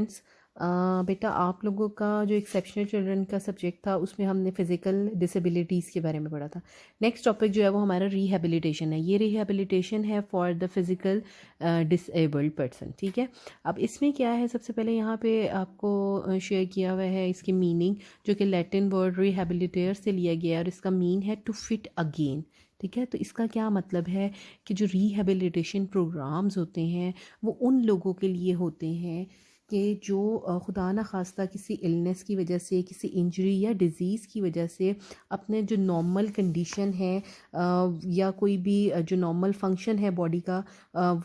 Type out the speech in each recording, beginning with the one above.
Students, बेटा आप लोगों का जो एक्सेप्शनल चिल्ड्रन का सब्जेक्ट था उसमें हमने फ़िज़िकल डिसेबिलिटीज़ के बारे में पढ़ा था। नेक्स्ट टॉपिक जो है वो हमारा रिहैबिलिटेशन है। ये रिहैबिलिटेशन है for the physical disabled person. ठीक है, अब इसमें क्या है, सबसे पहले यहाँ पे आपको शेयर किया हुआ है इसकी मीनिंग, जो कि लैटिन वर्ड रिहैबिलिटेयर से लिया गया है और इसका मीन है टू फिट अगेन। ठीक है, तो इसका क्या मतलब है कि जो रिहैबिलिटेशन प्रोग्राम्स होते हैं वो उन लोगों के लिए होते हैं कि जो खुदा न खास्ता किसी इलनेस की वजह से, किसी इंजरी या डिज़ीज़ की वजह से अपने जो नॉर्मल कंडीशन है या कोई भी जो नॉर्मल फंक्शन है बॉडी का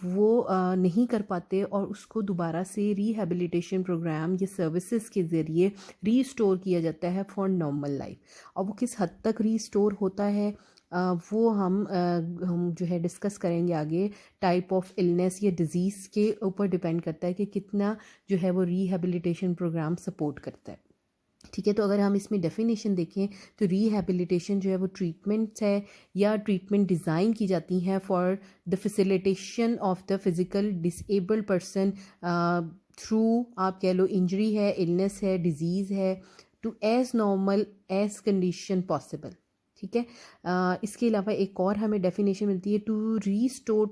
वो नहीं कर पाते और उसको दोबारा से रिहैबिलिटेशन प्रोग्राम या सर्विसेज के ज़रिए रीस्टोर किया जाता है फॉर नॉर्मल लाइफ। और वो किस हद तक रीस्टोर होता है वो हम जो है डिस्कस करेंगे आगे। टाइप ऑफ इलनेस या डिज़ीज़ के ऊपर डिपेंड करता है कि कितना जो है वो रिहैबिलिटेशन प्रोग्राम सपोर्ट करता है। ठीक है, तो अगर हम इसमें डेफिनेशन देखें तो रिहैबिलिटेशन जो है वो ट्रीटमेंट्स है या ट्रीटमेंट डिज़ाइन की जाती हैं for the facilitation of the physical disabled person through, आप कह लो इंजरी है, इलनेस है, डिज़ीज़ है, to as normal as condition possible. ठीक है, इसके अलावा एक और हमें डेफिनेशन मिलती है, to restore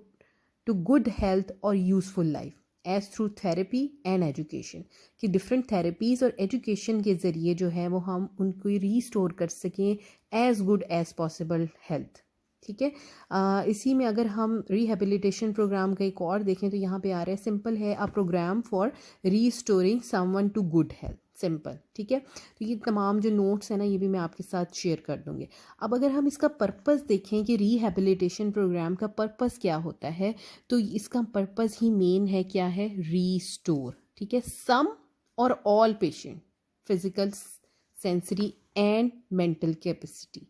to good health और useful life as through therapy and education, कि डिफरेंट थेरेपीज़ और एजुकेशन के ज़रिए जो है वो हम उनको रीस्टोर कर सकें as good as possible health. ठीक है, इसी में अगर हम रिहैबिलिटेशन प्रोग्राम का एक और देखें तो यहाँ पे आ रहा है, सिंपल है, a programme for restoring someone to good health, simple. ठीक है, तो ये तमाम जो नोट्स हैं ना ये भी मैं आपके साथ शेयर कर दूँगी। अब अगर हम इसका पर्पस देखें कि रिहैबिलिटेशन प्रोग्राम का पर्पस क्या होता है, तो इसका पर्पस ही मेन है, क्या है, रीस्टोर। ठीक है, सम और all patient physical, sensory and mental capacity.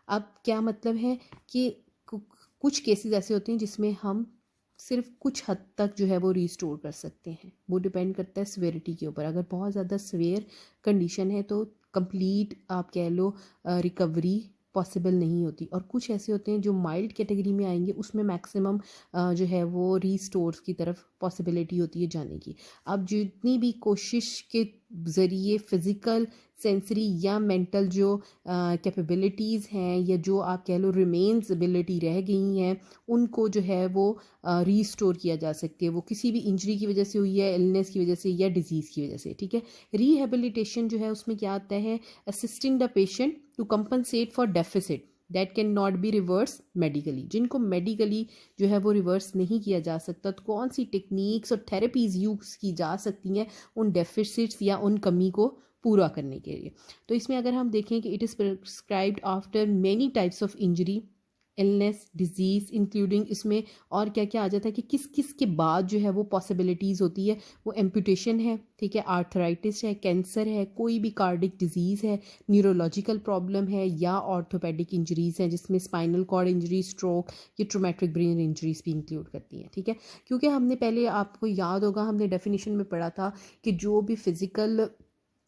अब क्या मतलब है कि कुछ केसेस ऐसे होते हैं जिसमें हम सिर्फ कुछ हद तक जो है वो रीस्टोर कर सकते हैं, वो डिपेंड करता है सिवियरिटी के ऊपर। अगर बहुत ज़्यादा सिवियर कंडीशन है तो कंप्लीट आप कह लो रिकवरी पॉसिबल नहीं होती, और कुछ ऐसे होते हैं जो माइल्ड कैटेगरी में आएंगे, उसमें मैक्सिमम जो है वो रीस्टोर्स की तरफ पॉसिबिलिटी होती है जाने की। अब जितनी भी कोशिश के ज़रिए फ़िज़िकल, सेंसरी या मेंटल जो कैपेबिलिटीज़ हैं या जो आप कह लो रिमेन्स एबिलिटी रह गई हैं, उनको जो है वो रीस्टोर किया जा सकती है, वो किसी भी इंजरी की वजह से हुई है, इलनेस की वजह से या डिजीज़ की वजह से। ठीक है, रिहैबिलिटेशन जो है उसमें क्या आता है, assisting the patient to compensate for deficit that can not be reverse medically. जिनको मेडिकली जो है वो रिवर्स नहीं किया जा सकता, तो कौन सी टेक्निक्स और थेरेपीज़ यूज़ की जा सकती हैं उन डेफिसिट्स या उन कमी को पूरा करने के लिए। तो इसमें अगर हम देखें कि it is prescribed after many types of injury, illness, disease, including इसमें और क्या क्या आ जाता है कि किस किस के बाद जो है वो पॉसिबिलिटीज़ होती है, वो एम्पुटेशन है, ठीक है, आर्थराइटिस है, कैंसर है, कोई भी कार्डिक डिजीज़ है, न्यूरोलॉजिकल प्रॉब्लम है, या ऑर्थोपेडिक इंजरीज़ हैं जिसमें स्पाइनल कॉर्ड इंजरी, स्ट्रोक या ट्रोमेटिक ब्रेन इंजरीज़ भी इंक्लूड करती हैं। ठीक है, क्योंकि हमने पहले, आपको याद होगा, हमने डेफिनेशन में पढ़ा था कि जो भी फिज़िकल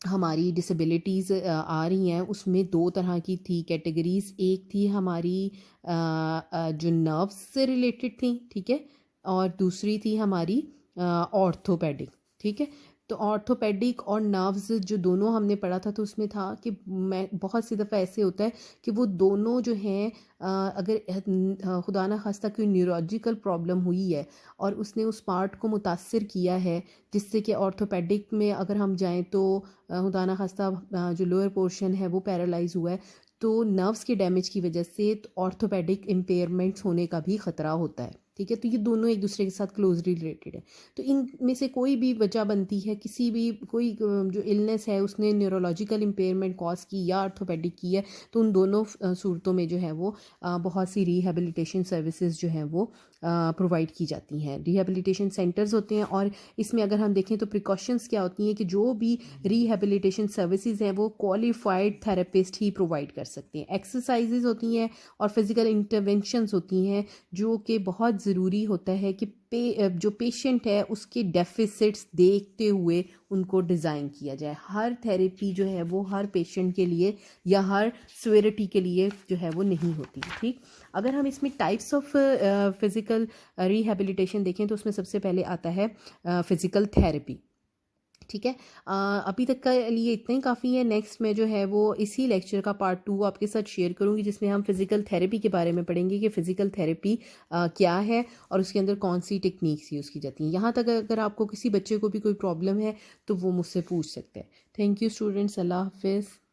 हमारी डिसेबिलिटीज़ आ रही हैं उसमें दो तरह की थी कैटेगरीज़। एक थी हमारी जो नर्व्स से रिलेटेड थी, ठीक है, और दूसरी थी हमारी ऑर्थोपेडिक। ठीक है, तो ऑर्थोपेडिक और नर्व्स जो दोनों हमने पढ़ा था, तो उसमें था कि मैं बहुत सी दफ़ा ऐसे होता है कि वो दोनों जो हैं अगर खुदा न खास्ता कोई न्यूरोलॉजिकल प्रॉब्लम हुई है और उसने उस पार्ट को मुतासर किया है, जिससे कि ऑर्थोपेडिक में अगर हम जाएं तो खुदा न खास्ता जो लोअर पोर्शन है वो पैरालाइज हुआ है, तो नर्व्स के डैमेज की वजह से ऑर्थोपेडिक इम्पेयरमेंट्स होने का भी ख़तरा होता है। ठीक है, तो ये दोनों एक दूसरे के साथ क्लोजली रिलेटेड है। तो इनमें से कोई भी वजह बनती है, किसी भी कोई जो इलनेस है उसने न्यूरोलॉजिकल इम्पेयरमेंट कॉज की या ऑर्थोपेडिक की है, तो उन दोनों सूरतों में जो है वो बहुत सी रिहैबिलिटेशन सर्विसेज जो हैं वो प्रोवाइड की जाती हैं। रिहैबिलिटेशन सेंटर्स होते हैं, और इसमें अगर हम देखें तो प्रिकॉशंस क्या होती हैं कि जो भी रिहैबिलिटेशन सर्विसेज हैं वो क्वालिफाइड थेरेपिस्ट ही प्रोवाइड कर सकते हैं। एक्सरसाइजेज होती हैं और फिजिकल इंटरवेंशंस होती हैं जो कि बहुत ज़रूरी होता है कि जो पेशेंट है उसके डेफिसिट्स देखते हुए उनको डिज़ाइन किया जाए। हर थेरेपी जो है वो हर पेशेंट के लिए या हर सिवियरिटी के लिए जो है वो नहीं होती। ठीक, अगर हम इसमें टाइप्स ऑफ फिज़िकल रिहैबिलिटेशन देखें तो उसमें सबसे पहले आता है फिज़िकल थेरेपी। ठीक ठीक है। अभी तक का लिए इतना ही काफ़ी है। नेक्स्ट में जो है वो इसी लेक्चर का पार्ट 2 आपके साथ शेयर करूँगी, जिसमें हम फिज़िकल थेरेपी के बारे में पढ़ेंगे कि फ़िज़िकल थेरेपी क्या है और उसके अंदर कौन सी टेक्निक्स यूज़ की जाती हैं। यहाँ तक अगर आपको किसी बच्चे को भी कोई प्रॉब्लम है तो वो मुझसे पूछ सकते हैं। थैंक यू स्टूडेंट्स, अल्लाह हाफिज़।